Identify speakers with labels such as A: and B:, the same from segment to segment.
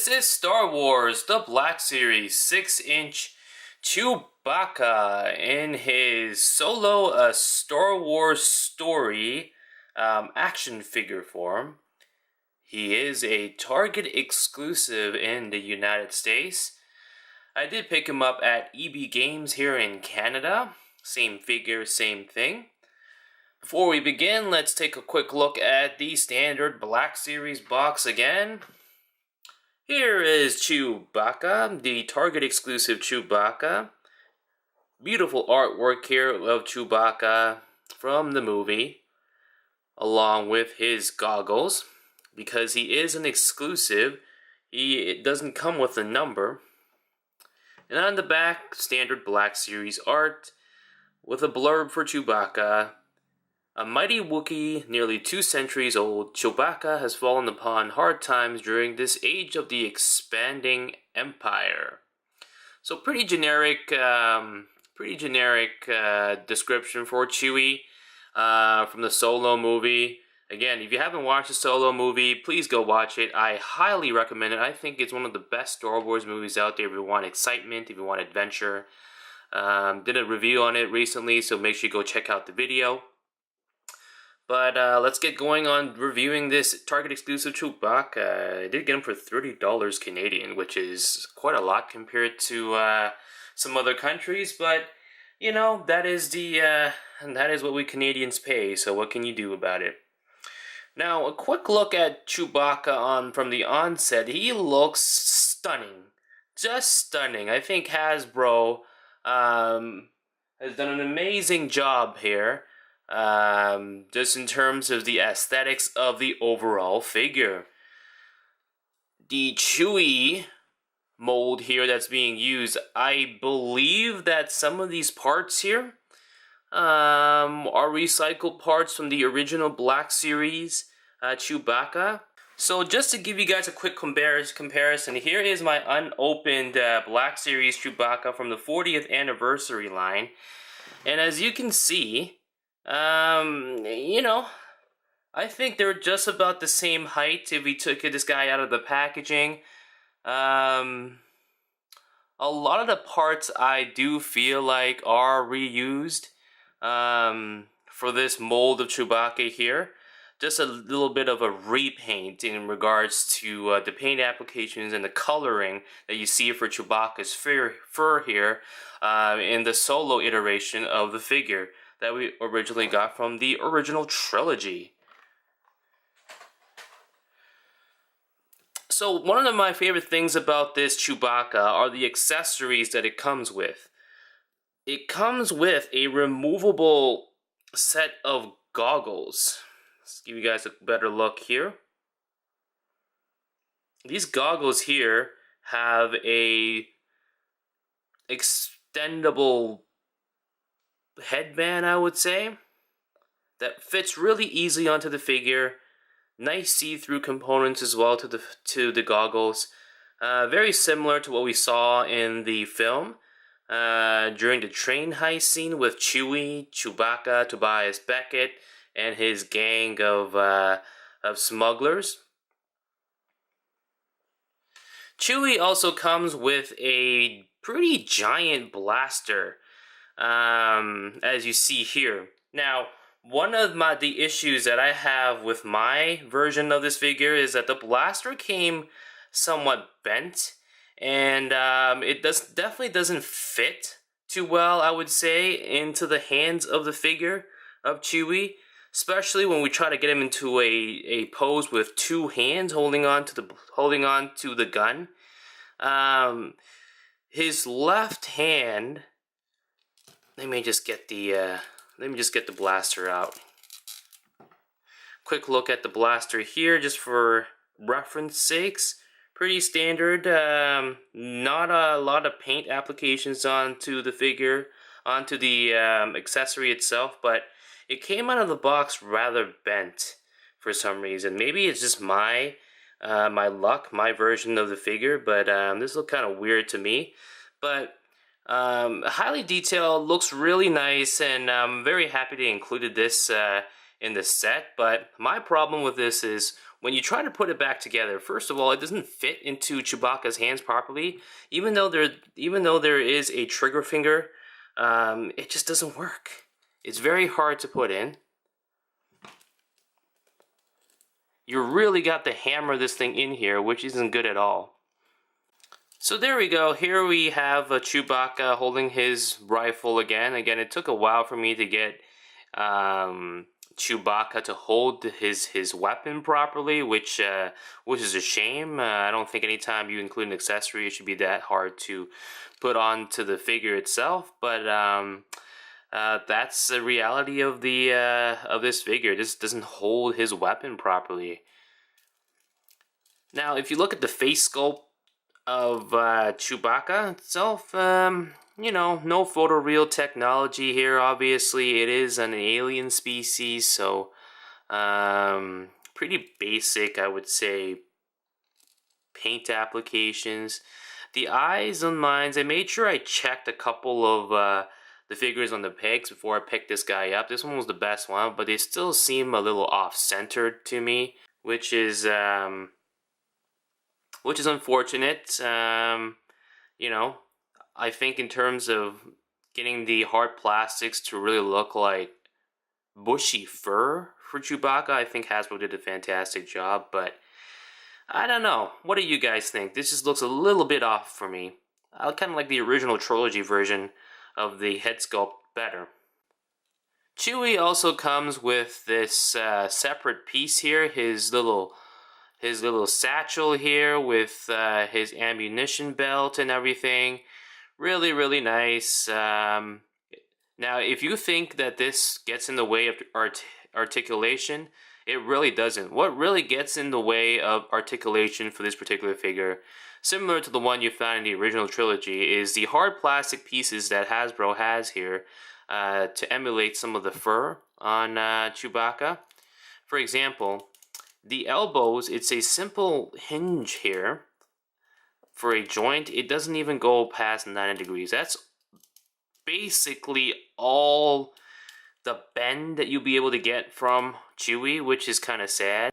A: This is Star Wars, the Black Series 6-inch Chewbacca in his solo A Star Wars Story action figure form. He is a Target exclusive in the United States. I did pick him up at EB Games here in Canada. Same figure, same thing. Before we begin, let's take a quick look at the standard Black Series box again. Here is Chewbacca, the Target exclusive Chewbacca. Beautiful artwork here of Chewbacca from the movie, along with his goggles. Because he is an exclusive, it doesn't come with a number. And on the back, standard Black Series art with a blurb for Chewbacca. A mighty Wookiee, nearly 2 centuries old, Chewbacca has fallen upon hard times during this age of the expanding empire. So pretty generic description for Chewie from the Solo movie. Again, if you haven't watched the Solo movie, please go watch it. I highly recommend it. I think it's one of the best Star Wars movies out there if you want excitement, if you want adventure. Did a review on it recently, so make sure you go check out the video. But let's get going on reviewing this Target exclusive Chewbacca. I did get him for $30 Canadian, which is quite a lot compared to some other countries. But you know, that is what we Canadians pay. So what can you do about it? Now, a quick look at Chewbacca from the onset. He looks stunning, just stunning. I think Hasbro has done an amazing job here. Just in terms of the aesthetics of the overall figure. The Chewie mold here that's being used, I believe that some of these parts here are recycled parts from the original Black Series Chewbacca. So just to give you guys a quick comparison, here is my unopened Black Series Chewbacca from the 40th anniversary line. And as you can see, you know, I think they're just about the same height if we took this guy out of the packaging. A lot of the parts I do feel like are reused for this mold of Chewbacca here. Just a little bit of a repaint in regards to the paint applications and the coloring that you see for Chewbacca's fur here in the Solo iteration of the figure that we originally got from the original trilogy. So one of my favorite things about this Chewbacca are the accessories that it comes with. It comes with a removable set of goggles. Let's give you guys a better look here. These goggles here have a extendable headband, I would say, that fits really easily onto the figure. Nice see-through components as well to the goggles. Very similar to what we saw in the film during the train heist scene with Chewie, Chewbacca, Tobias Beckett, and his gang of smugglers. Chewie also comes with a pretty giant blaster, as you see here. Now, one of the issues that I have with my version of this figure is that the blaster came somewhat bent, and it definitely doesn't fit too well, I would say, into the hands of the figure of Chewie, especially when we try to get him into a pose with 2 hands holding on to the gun. His left hand. Let me just get the blaster out. Quick look at the blaster here, just for reference sakes. Pretty standard. Not a lot of paint applications onto the figure, onto the accessory itself, but it came out of the box rather bent for some reason. Maybe it's just my luck, my version of the figure, but this looks kind of weird to me. But highly detailed, looks really nice, and I'm very happy they included this in the set. But my problem with this is when you try to put it back together, first of all, it doesn't fit into Chewbacca's hands properly. Even though there is a trigger finger, it just doesn't work. It's very hard to put in. You really got to hammer this thing in here, which isn't good at all. So there we go. Here we have Chewbacca holding his rifle again. Again, it took a while for me to get Chewbacca to hold his weapon properly, which is a shame. I don't think anytime you include an accessory, it should be that hard to put onto the figure itself. But that's the reality of this figure. This doesn't hold his weapon properly. Now, if you look at the face sculpt of Chewbacca itself, you know, no photoreal technology here. Obviously, it is an alien species, so pretty basic, I would say, paint applications. The eyes and minds, I made sure I checked a couple of the figures on the pegs before I picked this guy up. This one was the best one, but they still seem a little off-centered to me, which is unfortunate. You know, I think in terms of getting the hard plastics to really look like bushy fur for Chewbacca, I think Hasbro did a fantastic job, but I don't know. What do you guys think? This just looks a little bit off for me. I kind of like the original trilogy version of the head sculpt better. Chewie also comes with this separate piece here, his little satchel here with his ammunition belt and everything. Really, really nice. Now, if you think that this gets in the way of articulation, it really doesn't. What really gets in the way of articulation for this particular figure, similar to the one you found in the original trilogy, is the hard plastic pieces that Hasbro has here to emulate some of the fur on Chewbacca. For example, the elbows, it's a simple hinge here for a joint. It doesn't even go past 90 degrees. That's basically all the bend that you'll be able to get from Chewie, which is kind of sad.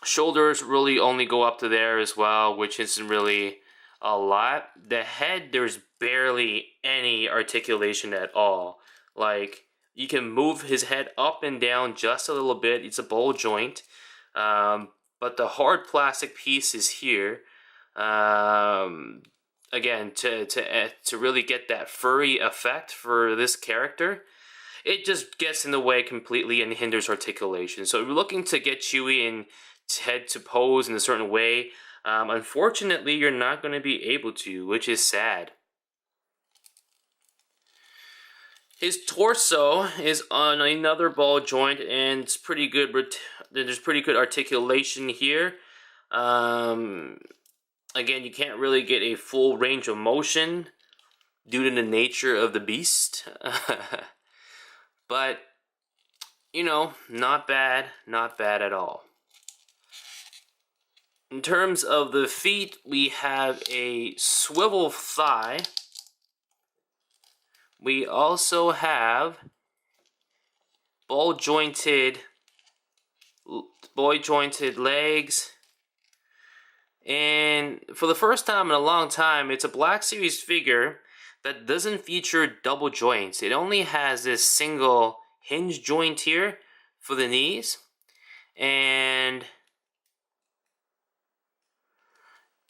A: Shoulders really only go up to there as well, which isn't really a lot. The head, there's barely any articulation at all. Like, you can move his head up and down just a little bit. It's a ball joint. But the hard plastic piece is here. Again, to really get that furry effect for this character, it just gets in the way completely and hinders articulation. So if you're looking to get Chewie and head to pose in a certain way, unfortunately, you're not going to be able to, which is sad. His torso is on another ball joint, and it's pretty good. There's pretty good articulation here. Again, you can't really get a full range of motion due to the nature of the beast. But, you know, not bad at all. In terms of the feet, we have a swivel thigh. We also have ball jointed legs. And for the first time in a long time, it's a Black Series figure that doesn't feature double joints. It only has this single hinge joint here for the knees. And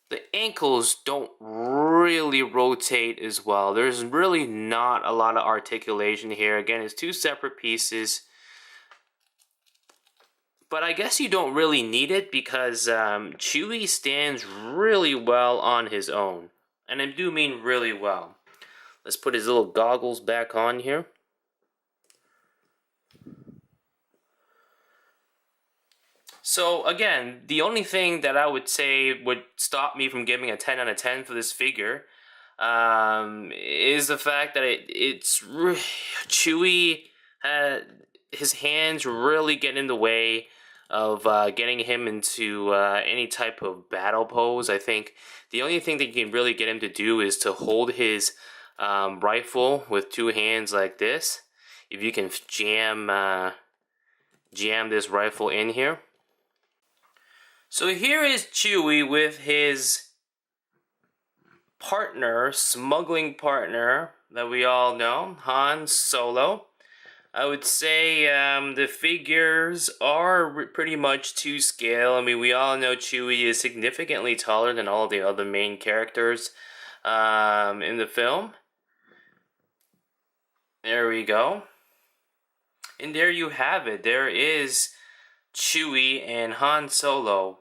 A: the ankles don't really rotate as well. There's really not a lot of articulation here. Again, it's two separate pieces. But I guess you don't really need it because Chewie stands really well on his own. And I do mean really well. Let's put his little goggles back on here. So again, the only thing that I would say would stop me from giving a 10 out of 10 for this figure is the fact that Chewie, his hands really get in the way of getting him into any type of battle pose. I think the only thing that you can really get him to do is to hold his rifle with two hands like this. if you can jam this rifle in here. So here is Chewie with his partner, smuggling partner that we all know, Han Solo. I would say the figures are pretty much to scale. I mean, we all know Chewie is significantly taller than all the other main characters in the film. There we go. And there you have it. There is Chewie and Han Solo